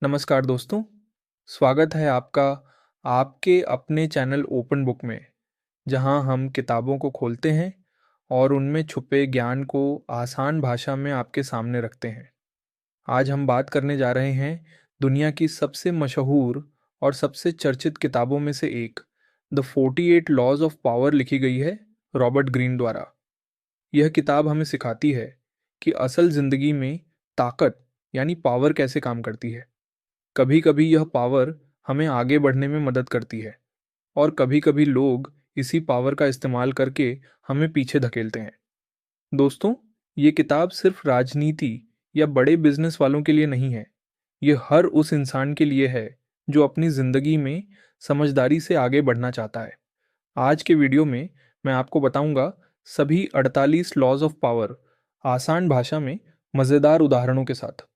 नमस्कार दोस्तों, स्वागत है आपका आपके अपने चैनल ओपन बुक में, जहां हम किताबों को खोलते हैं और उनमें छुपे ज्ञान को आसान भाषा में आपके सामने रखते हैं। आज हम बात करने जा रहे हैं दुनिया की सबसे मशहूर और सबसे चर्चित किताबों में से एक, द 48 लॉज ऑफ पावर लिखी गई है रॉबर्ट ग्रीन द्वारा। यह किताब हमें सिखाती है कि असल ज़िंदगी में ताकत यानी पावर कैसे काम करती है। कभी कभी यह पावर हमें आगे बढ़ने में मदद करती है और कभी कभी लोग इसी पावर का इस्तेमाल करके हमें पीछे धकेलते हैं। दोस्तों, ये किताब सिर्फ राजनीति या बड़े बिजनेस वालों के लिए नहीं है। ये हर उस इंसान के लिए है जो अपनी ज़िंदगी में समझदारी से आगे बढ़ना चाहता है। आज के वीडियो में मैं आपको बताऊंगा सभी 48 लॉज ऑफ पावर आसान भाषा में मज़ेदार उदाहरणों के साथ।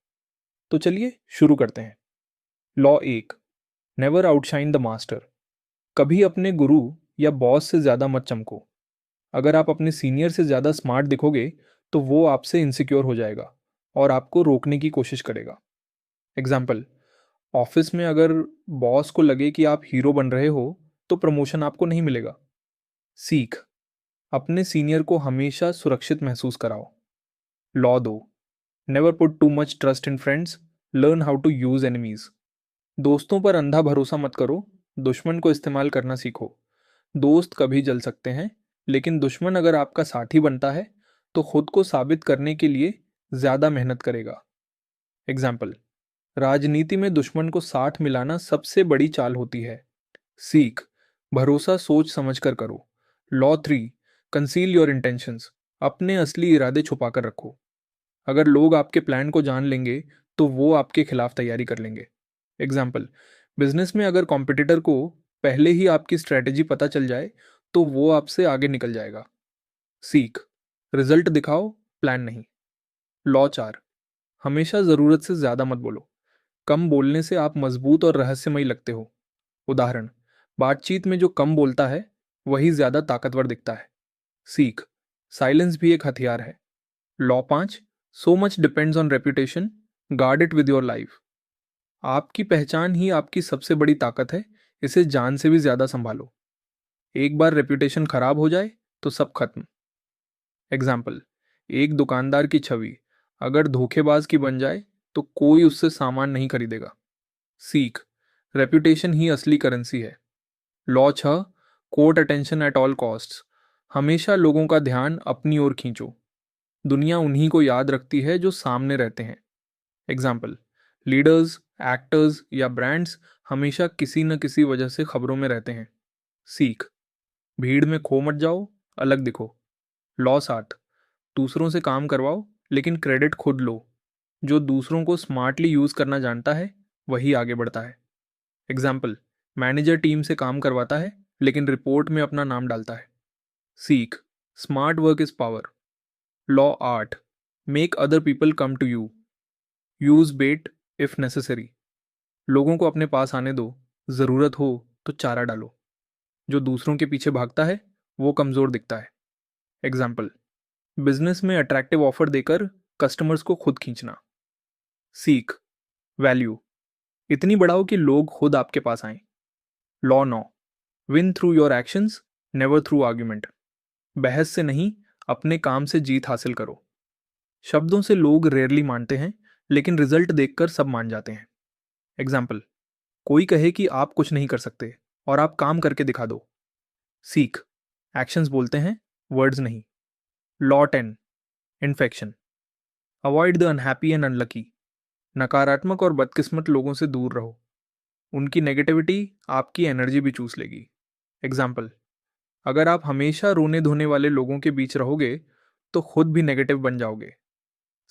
तो चलिए शुरू करते हैं। Law 1, never outshine the master. कभी अपने गुरु या बॉस से ज़्यादा मत चमको। अगर आप अपने सीनियर से ज़्यादा स्मार्ट दिखोगे तो वो आपसे इनसिक्योर हो जाएगा और आपको रोकने की कोशिश करेगा। एग्जाम्पल, ऑफिस में अगर बॉस को लगे कि आप हीरो बन रहे हो तो प्रमोशन आपको नहीं मिलेगा। सीख, अपने सीनियर को हमेशा सुरक्षित महसूस कराओ। Law 2, never put too much trust in friends, learn how to use enemies. दोस्तों पर अंधा भरोसा मत करो, दुश्मन को इस्तेमाल करना सीखो। दोस्त कभी जल सकते हैं, लेकिन दुश्मन अगर आपका साथी बनता है तो खुद को साबित करने के लिए ज़्यादा मेहनत करेगा। एग्जाम्पल, राजनीति में दुश्मन को साथ मिलाना सबसे बड़ी चाल होती है। सीख, भरोसा सोच समझ कर करो। Law 3, conceal your intentions. अपने असली इरादे छुपा कर रखो। अगर लोग आपके प्लान को जान लेंगे तो वो आपके खिलाफ तैयारी कर लेंगे। एग्जाम्पल, बिजनेस में अगर कॉम्पिटिटर को पहले ही आपकी स्ट्रैटेजी पता चल जाए तो वो आपसे आगे निकल जाएगा। सीख, रिजल्ट दिखाओ, प्लान नहीं। लॉ 4, हमेशा ज़रूरत से ज़्यादा मत बोलो। कम बोलने से आप मजबूत और रहस्यमयी लगते हो। उदाहरण, बातचीत में जो कम बोलता है वही ज़्यादा ताकतवर दिखता है। सीख, साइलेंस भी एक हथियार है। Law 5, so much depends on reputation, guard it with your life. आपकी पहचान ही आपकी सबसे बड़ी ताकत है, इसे जान से भी ज़्यादा संभालो। एक बार रेपुटेशन खराब हो जाए तो सब खत्म। एग्जाम्पल, एक दुकानदार की छवि अगर धोखेबाज की बन जाए तो कोई उससे सामान नहीं खरीदेगा। सीख, रेपुटेशन ही असली करेंसी है। Law 6, court attention at all costs. हमेशा लोगों का ध्यान अपनी ओर खींचो। दुनिया उन्हीं को याद रखती है जो सामने रहते हैं। एग्जाम्पल, लीडर्स, एक्टर्स या ब्रांड्स हमेशा किसी न किसी वजह से खबरों में रहते हैं। सीख, भीड़ में खो मत जाओ, अलग दिखो। लॉ 7, दूसरों से काम करवाओ लेकिन क्रेडिट खुद लो। जो दूसरों को स्मार्टली यूज़ करना जानता है वही आगे बढ़ता है। एग्जाम्पल, मैनेजर टीम से काम करवाता है लेकिन रिपोर्ट में अपना नाम डालता है। सीख, smart work is power. Law 8, make other people come to you, use bait if necessary. लोगों को अपने पास आने दो, ज़रूरत हो तो चारा डालो। जो दूसरों के पीछे भागता है वो कमज़ोर दिखता है। एग्जाम्पल, बिजनेस में अट्रैक्टिव ऑफर देकर कस्टमर्स को खुद खींचना। सीख, वैल्यू इतनी बढ़ाओ कि लोग खुद आपके पास आएं। Law 9, win through your actions, never through argument. बहस से नहीं, अपने काम से जीत हासिल करो। शब्दों से लोग रेयरली मानते हैं, लेकिन रिजल्ट देखकर सब मान जाते हैं। एग्जाम्पल, कोई कहे कि आप कुछ नहीं कर सकते और आप काम करके दिखा दो। सीख, एक्शंस बोलते हैं, वर्ड्स नहीं। Law 10, infection, avoid the unhappy and unlucky. नकारात्मक और बदकिस्मत लोगों से दूर रहो, उनकी नेगेटिविटी आपकी एनर्जी भी चूस लेगी। एग्जाम्पल, अगर आप हमेशा रोने धोने वाले लोगों के बीच रहोगे तो खुद भी नेगेटिव बन जाओगे।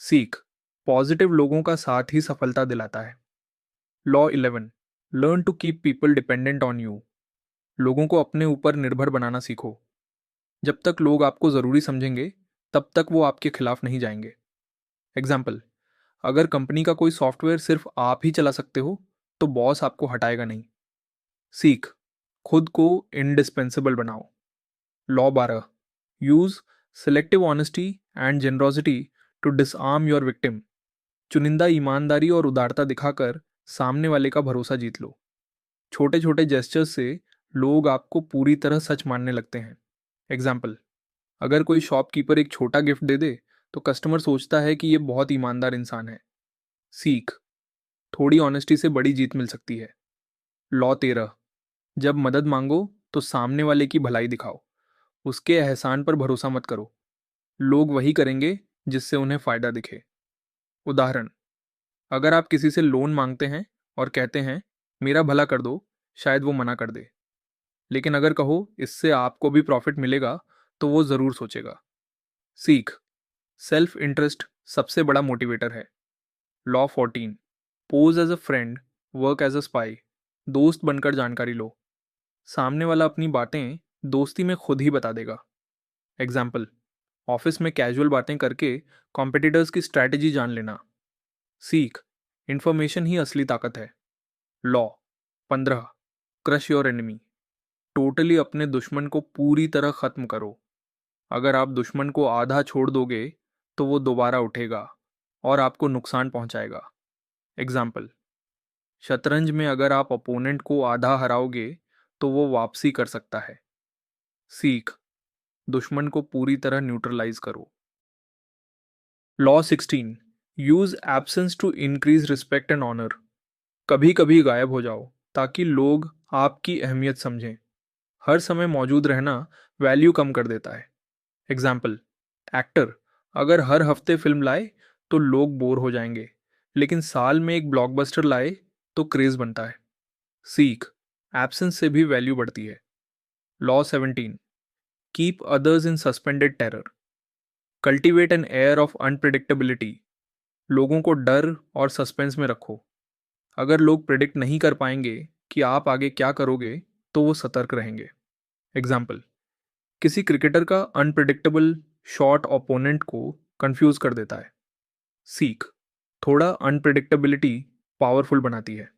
सीख, पॉजिटिव लोगों का साथ ही सफलता दिलाता है। Law 11, learn to keep people dependent on you. लोगों को अपने ऊपर निर्भर बनाना सीखो। जब तक लोग आपको ज़रूरी समझेंगे तब तक वो आपके खिलाफ नहीं जाएंगे। एग्जाम्पल, अगर कंपनी का कोई सॉफ्टवेयर सिर्फ आप ही चला सकते हो तो बॉस आपको हटाएगा नहीं। सीख, खुद को इंडिस्पेंसिबल बनाओ। Law 12, use selective honesty and generosity to disarm your victim. चुनिंदा ईमानदारी और उदारता दिखाकर सामने वाले का भरोसा जीत लो। छोटे छोटे जेस्चर्स से लोग आपको पूरी तरह सच मानने लगते हैं। एग्जाम्पल, अगर कोई शॉपकीपर एक छोटा गिफ्ट दे दे तो कस्टमर सोचता है कि ये बहुत ईमानदार इंसान है। सीख, थोड़ी ऑनेस्टी से बड़ी जीत मिल सकती है। लॉ 13, जब मदद मांगो तो सामने वाले की भलाई दिखाओ, उसके एहसान पर भरोसा मत करो। लोग वही करेंगे जिससे उन्हें फायदा दिखे। उदाहरण, अगर आप किसी से लोन मांगते हैं और कहते हैं मेरा भला कर दो, शायद वो मना कर दे। लेकिन अगर कहो इससे आपको भी प्रॉफिट मिलेगा तो वो ज़रूर सोचेगा। सीख, सेल्फ इंटरेस्ट सबसे बड़ा मोटिवेटर है। Law 14, pose as a friend, work as a spy. दोस्त बनकर जानकारी लो, सामने वाला अपनी बातें दोस्ती में खुद ही बता देगा। एग्जाम्पल, ऑफिस में कैजुअल बातें करके कॉम्पिटिटर्स की स्ट्रैटेजी जान लेना। सीख, इंफॉर्मेशन ही असली ताकत है। Law 15, crush your enemy, totally अपने दुश्मन को पूरी तरह खत्म करो। अगर आप दुश्मन को आधा छोड़ दोगे तो वो दोबारा उठेगा और आपको नुकसान पहुंचाएगा। एग्जाम्पल, शतरंज में अगर आप अपोनेंट को आधा हराओगे तो वो वापसी कर सकता है। सीख, दुश्मन को पूरी तरह न्यूट्रलाइज करो। Law 16, use absence to increase respect and honour. कभी कभी गायब हो जाओ ताकि लोग आपकी अहमियत समझें। हर समय मौजूद रहना वैल्यू कम कर देता है। एग्जाम्पल, एक्टर अगर हर हफ्ते फिल्म लाए तो लोग बोर हो जाएंगे, लेकिन साल में एक ब्लॉकबस्टर लाए तो क्रेज बनता है। सीख, एब्सेंस से भी वैल्यू बढ़ती है। Law 17, keep others in suspended terror, cultivate an air of unpredictability. लोगों को डर और सस्पेंस में रखो। अगर लोग प्रिडिक्ट नहीं कर पाएंगे कि आप आगे क्या करोगे तो वो सतर्क रहेंगे। एग्जाम्पल, किसी क्रिकेटर का अनप्रिडिक्टेबल शॉट ओपोनेंट को कंफ्यूज कर देता है। सीख, थोड़ा अनप्रिडिक्टेबिलिटी पावरफुल बनाती है।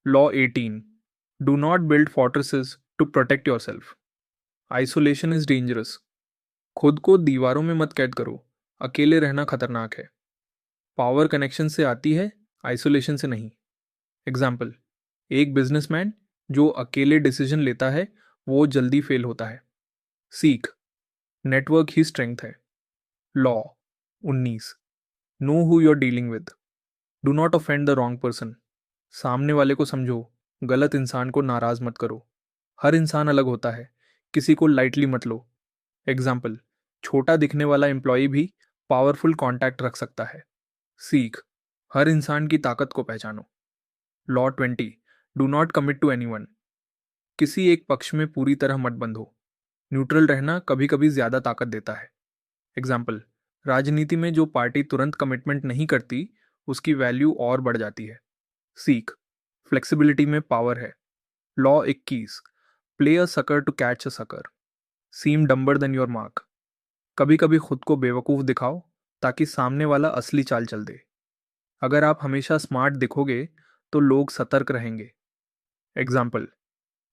Law 18, do not build fortresses to protect yourself, isolation is dangerous. खुद को दीवारों में मत कैद करो, अकेले रहना खतरनाक है। पावर कनेक्शन से आती है, आइसोलेशन से नहीं। एग्जाम्पल, एक बिजनेसमैन जो अकेले डिसीजन लेता है वो जल्दी फेल होता है। सीख, नेटवर्क ही स्ट्रेंथ है। Law 19, know who you are dealing with, do not offend the wrong person. सामने वाले को समझो, गलत इंसान को नाराज मत करो। हर इंसान अलग होता है, किसी को लाइटली मत लो। एग्जाम्पल, छोटा दिखने वाला एम्प्लॉय भी पावरफुल कॉन्टैक्ट रख सकता है। सीख, हर इंसान की ताकत को पहचानो। Law 20, do not commit to anyone, किसी एक पक्ष में पूरी तरह मत बंधो। न्यूट्रल रहना कभी कभी ज्यादा ताकत देता है। एग्जाम्पल, राजनीति में जो पार्टी तुरंत कमिटमेंट नहीं करती उसकी वैल्यू और बढ़ जाती है। सीख, फ्लेक्सिबिलिटी में पावर है। Law 21, play a sucker to catch a sucker, seem dumber than your mark. कभी कभी खुद को बेवकूफ़ दिखाओ ताकि सामने वाला असली चाल चल दे। अगर आप हमेशा स्मार्ट दिखोगे तो लोग सतर्क रहेंगे। एग्जाम्पल,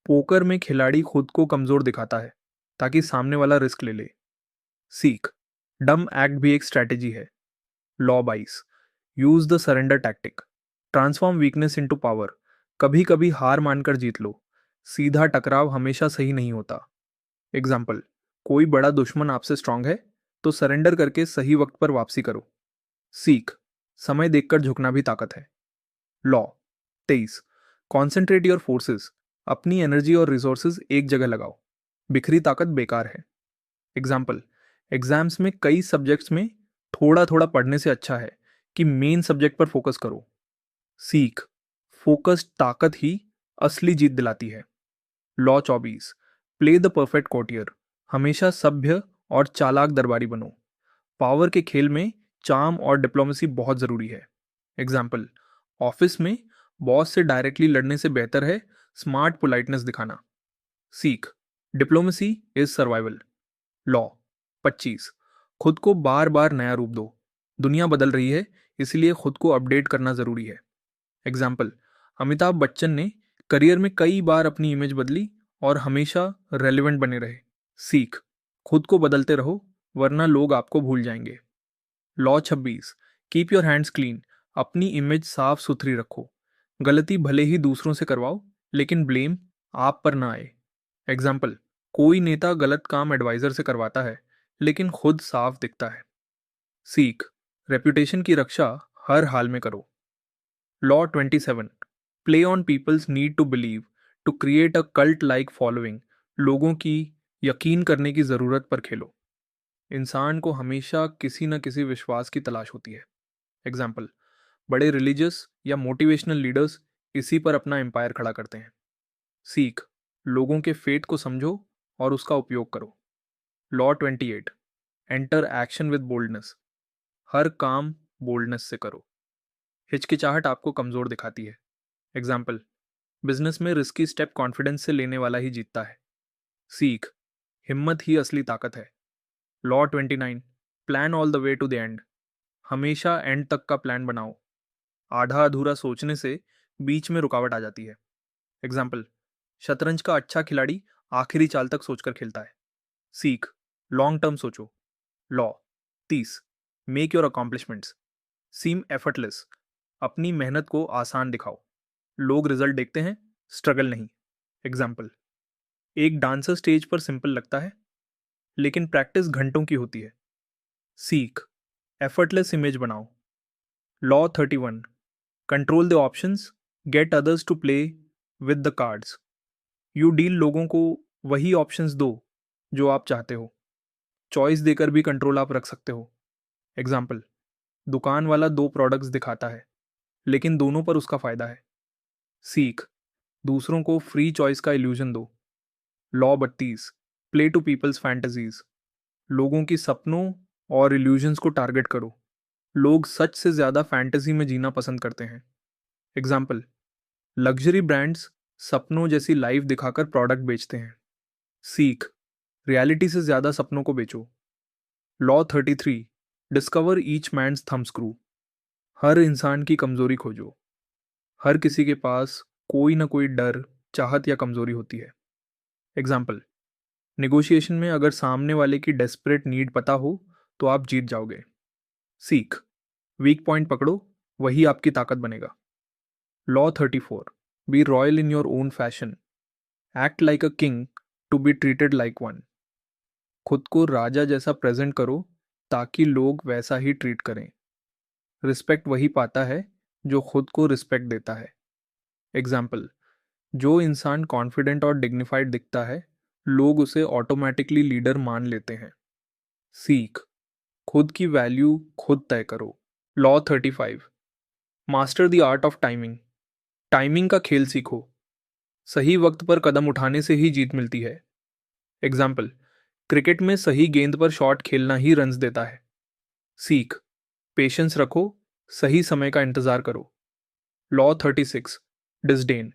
पोकर में खिलाड़ी खुद को कमज़ोर दिखाता है ताकि सामने वाला रिस्क ले ले। सीख, डम एक्ट भी एक स्ट्रैटेजी है। Law 22, use the surrender tactic, transform weakness into power. कभी कभी हार मानकर जीत लो, सीधा टकराव हमेशा सही नहीं होता। एग्जाम्पल, कोई बड़ा दुश्मन आपसे स्ट्रांग है तो सरेंडर करके सही वक्त पर वापसी करो। सीख, समय देखकर झुकना भी ताकत है। लॉ 23, कॉन्सेंट्रेट योर फोर्सेस, अपनी एनर्जी और रिसोर्सेज एक जगह लगाओ, बिखरी ताकत बेकार है। एग्जाम्पल, एग्जाम्स में कई सब्जेक्ट्स में थोड़ा थोड़ा पढ़ने से अच्छा है कि मेन सब्जेक्ट पर फोकस करो। सीख, फोकस ताकत ही असली जीत दिलाती है। Law 24, play the perfect courtier, हमेशा सभ्य और चालाक दरबारी बनो। पावर के खेल में चार्म और डिप्लोमेसी बहुत ज़रूरी है। एग्जाम्पल, ऑफिस में बॉस से डायरेक्टली लड़ने से बेहतर है स्मार्ट पोलाइटनेस दिखाना। सीख, डिप्लोमेसी इज सर्वाइवल। लॉ 25, खुद को बार बार नया रूप दो, दुनिया बदल रही है इसलिए खुद को अपडेट करना ज़रूरी है। एग्जाम्पल, अमिताभ बच्चन ने करियर में कई बार अपनी इमेज बदली और हमेशा रेलिवेंट बने रहे। सीख, खुद को बदलते रहो वरना लोग आपको भूल जाएंगे। Law 26, keep your hands clean, अपनी इमेज साफ सुथरी रखो। गलती भले ही दूसरों से करवाओ, लेकिन ब्लेम आप पर ना आए। एग्जाम्पल, कोई नेता गलत काम एडवाइजर से करवाता है, लेकिन खुद साफ दिखता है। सीख, रेपुटेशन की रक्षा हर हाल में करो। Law 27, play on people's need to believe to create a cult like following. लोगों की यकीन करने की ज़रूरत पर खेलो। इंसान को हमेशा किसी न किसी विश्वास की तलाश होती है। एग्जाम्पल, बड़े रिलीजियस या मोटिवेशनल लीडर्स इसी पर अपना एम्पायर खड़ा करते हैं। सीख, लोगों के फेथ को समझो और उसका उपयोग करो। Law 28, enter action with boldness. हर काम बोल्डनेस से करो। हिचकिचाहट आपको कमज़ोर दिखाती है। एग्जाम्पल, बिजनेस में रिस्की स्टेप कॉन्फिडेंस से लेने वाला ही जीतता है। सीख, हिम्मत ही असली ताकत है। Law 29, plan all the way to the end. हमेशा एंड तक का प्लान बनाओ। आधा अधूरा सोचने से बीच में रुकावट आ जाती है। एग्जाम्पल, शतरंज का अच्छा खिलाड़ी आखिरी चाल तक सोचकर खेलता है। सीख, लॉन्ग टर्म सोचो। Law 30, make your accomplishments seem effortless. अपनी मेहनत को आसान दिखाओ। लोग रिजल्ट देखते हैं, स्ट्रगल नहीं। एग्जाम्पल, एक डांसर स्टेज पर सिंपल लगता है, लेकिन प्रैक्टिस घंटों की होती है। सीख, एफर्टलेस इमेज बनाओ। Law 31, control the options, get others to play with the cards. You deal लोगों को वही ऑप्शंस दो जो आप चाहते हो। चॉइस देकर भी कंट्रोल आप रख सकते हो। एग्जाम्पल, दुकान वाला दो प्रोडक्ट्स दिखाता है, लेकिन दोनों पर उसका फायदा है। सीख, दूसरों को फ्री चॉइस का इल्यूजन दो। Law 32, play to people's fantasies. लोगों की सपनों और इल्यूजन्स को टारगेट करो। लोग सच से ज़्यादा फैंटेसी में जीना पसंद करते हैं। एग्जाम्पल, लग्जरी ब्रांड्स सपनों जैसी लाइफ दिखाकर प्रोडक्ट बेचते हैं। सीख, रियलिटी से ज़्यादा सपनों को बेचो। Law 33, discover each man's thumb screw. हर इंसान की कमजोरी खोजो। हर किसी के पास कोई ना कोई डर, चाहत या कमजोरी होती है। एग्जाम्पल, नेगोशिएशन में अगर सामने वाले की डेस्परेट नीड पता हो तो आप जीत जाओगे। सीख, वीक पॉइंट पकड़ो, वही आपकी ताकत बनेगा। Law 34, be royal in your own fashion. Act like a king to be treated like one. खुद को राजा जैसा प्रेजेंट करो ताकि लोग वैसा ही ट्रीट करें। रिस्पेक्ट वही पाता है जो खुद को रिस्पेक्ट देता है। एग्जाम्पल, जो इंसान कॉन्फिडेंट और डिग्निफाइड दिखता है, लोग उसे ऑटोमेटिकली लीडर मान लेते हैं। सीख, खुद की वैल्यू खुद तय करो। Law 35, master the art of timing. Timing का खेल सीखो। सही वक्त पर कदम उठाने से ही जीत मिलती है। एग्जाम्पल, क्रिकेट में सही गेंद पर शॉट खेलना ही रन्स देता है। सीख, पेशेंस रखो, सही समय का इंतजार करो। Law 36, disdain.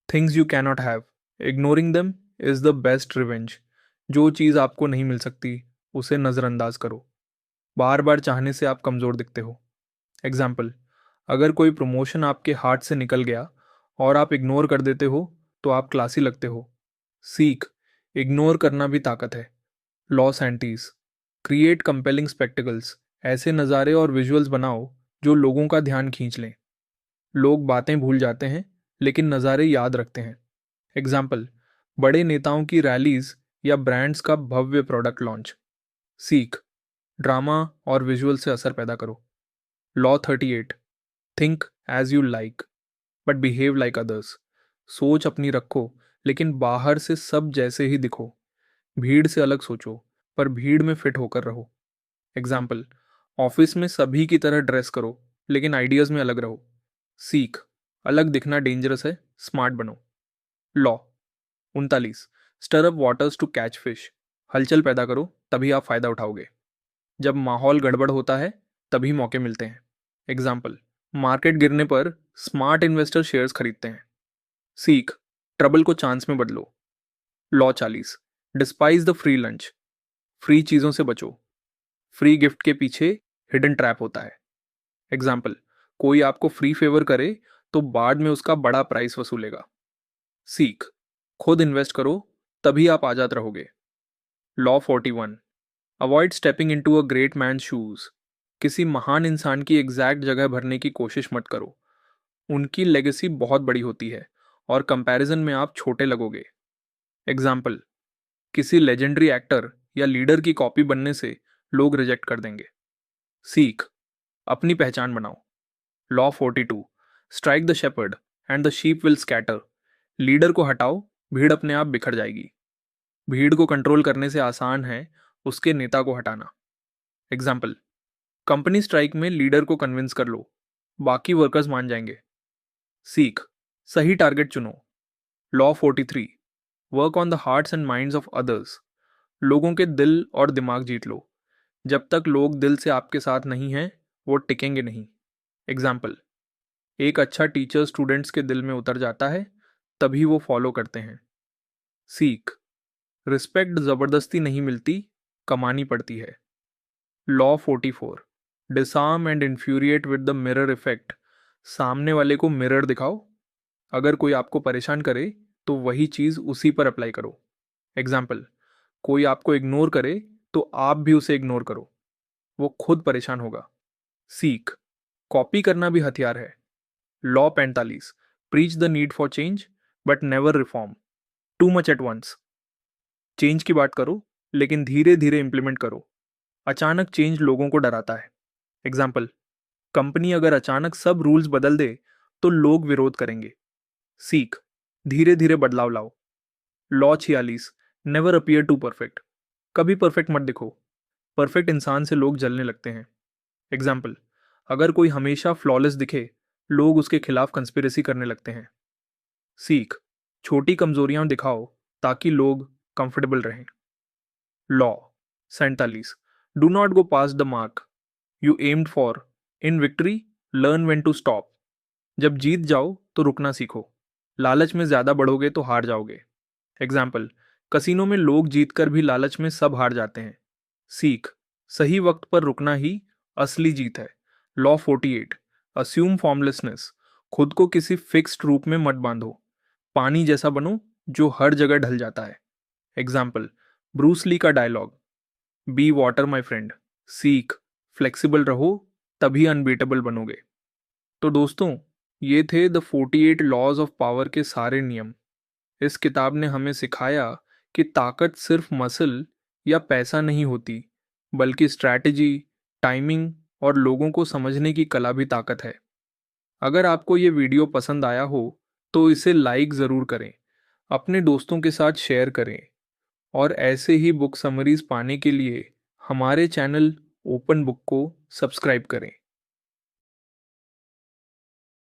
Things you cannot have, ignoring them is the best revenge. जो चीज़ आपको नहीं मिल सकती उसे नज़रअंदाज करो। बार बार चाहने से आप कमज़ोर दिखते हो। एग्जाम्पल, अगर कोई प्रमोशन आपके हाथ से निकल गया और आप इग्नोर कर देते हो तो आप क्लासी लगते हो। सीख, इग्नोर करना भी ताकत है। Law 37, create compelling spectacles. ऐसे नज़ारे और विजुअल्स बनाओ जो लोगों का ध्यान खींच लें। लोग बातें भूल जाते हैं, लेकिन नज़ारे याद रखते हैं। एग्जाम्पल, बड़े नेताओं की रैलीज या ब्रांड्स का भव्य प्रोडक्ट लॉन्च। सीख, ड्रामा और विजुअल से असर पैदा करो। Law 38, think as you like but behave like others. सोच अपनी रखो, लेकिन बाहर से सब जैसे ही दिखो। भीड़ से अलग सोचो, पर भीड़ में फिट होकर रहो। एग्जाम्पल, ऑफिस में सभी की तरह ड्रेस करो, लेकिन आइडियाज़ में अलग रहो। सीख, अलग दिखना डेंजरस है, स्मार्ट बनो। Law 39, stir up waters to catch fish. हलचल पैदा करो, तभी आप फायदा उठाओगे। जब माहौल गड़बड़ होता है तभी मौके मिलते हैं। एग्जाम्पल, मार्केट गिरने पर स्मार्ट इन्वेस्टर शेयर्स खरीदते हैं। सीख, ट्रबल को चांस में बदलो। Law 40, despise the free lunch. Free चीज़ों से बचो। फ्री गिफ्ट के पीछे हिडन ट्रैप होता है। एग्जाम्पल, कोई आपको फ्री फेवर करे तो बाद में उसका बड़ा प्राइस वसूलेगा। सीख, खुद इन्वेस्ट करो, तभी आप आज़ाद रहोगे। Law 41, avoid stepping into a great man shoes. किसी महान इंसान की एग्जैक्ट जगह भरने की कोशिश मत करो। उनकी लेगेसी बहुत बड़ी होती है और कंपैरिजन में आप छोटे लगोगे। एग्जाम्पल, किसी लेजेंडरी एक्टर या लीडर की कॉपी बनने से लोग रिजेक्ट कर देंगे। सीख, अपनी पहचान बनाओ। Law 42, strike the shepherd and the sheep will scatter. Leader को हटाओ, भीड़ अपने आप बिखर जाएगी। भीड़ को कंट्रोल करने से आसान है उसके नेता को हटाना। एग्जाम्पल, कंपनी स्ट्राइक में लीडर को कन्विंस कर लो, बाकी वर्कर्स मान जाएंगे। सीख, सही टारगेट चुनो। Law 43, work on the hearts and minds of others. लोगों के दिल और दिमाग जीत लो। जब तक लोग दिल से आपके साथ नहीं हैं, वो टिकेंगे नहीं। एग्जाम्पल, एक अच्छा टीचर स्टूडेंट्स के दिल में उतर जाता है, तभी वो फॉलो करते हैं। सीख, रिस्पेक्ट ज़बरदस्ती नहीं मिलती, कमानी पड़ती है। Law 44, disarm and infuriate with the mirror effect. सामने वाले को मिरर दिखाओ। अगर कोई आपको परेशान करे तो वही चीज़ उसी पर अप्लाई करो। एग्जाम्पल, कोई आपको इग्नोर करे तो आप भी उसे इग्नोर करो, वो खुद परेशान होगा। सीख, कॉपी करना भी हथियार है। Law 45, preach the need for change but never reform too much at once. Change की बात करो लेकिन धीरे धीरे इंप्लीमेंट करो। अचानक चेंज लोगों को डराता है। एग्जाम्पल, कंपनी अगर अचानक सब रूल्स बदल दे तो लोग विरोध करेंगे। सीख, धीरे धीरे बदलाव लाओ। Law 46, never appear too perfect. कभी परफेक्ट मत दिखो, परफेक्ट इंसान से लोग जलने लगते हैं। एग्जाम्पल, अगर कोई हमेशा फ्लॉलेस दिखे, लोग उसके खिलाफ कंस्पिरेसी करने लगते हैं। सीख, छोटी कमजोरियां दिखाओ ताकि लोग कंफर्टेबल रहें। Law 47, do not go past the mark you aimed for. In victory learn when to stop. जब जीत जाओ तो रुकना सीखो, लालच में ज़्यादा बढ़ोगे तो हार जाओगे। एग्जाम्पल, कसिनो में लोग जीतकर भी लालच में सब हार जाते हैं। सीख, सही वक्त पर रुकना ही असली जीत है। Law 48, assume formlessness. खुद को किसी फिक्स्ड रूप में मत बांधो, पानी जैसा बनो जो हर जगह ढल जाता है। एग्जाम्पल, ब्रूस ली का dialogue, be water my friend. सीख, फ्लेक्सिबल रहो, तभी अनबीटेबल बनोगे। तो दोस्तों, ये थे द 48 लॉज ऑफ पावर के सारे नियम। इस किताब ने हमें सिखाया कि ताकत सिर्फ मसल या पैसा नहीं होती, बल्कि स्ट्रैटेजी, टाइमिंग और लोगों को समझने की कला भी ताकत है। अगर आपको ये वीडियो पसंद आया हो तो इसे लाइक ज़रूर करें, अपने दोस्तों के साथ शेयर करें और ऐसे ही बुक समरीज पाने के लिए हमारे चैनल ओपन बुक को सब्सक्राइब करें।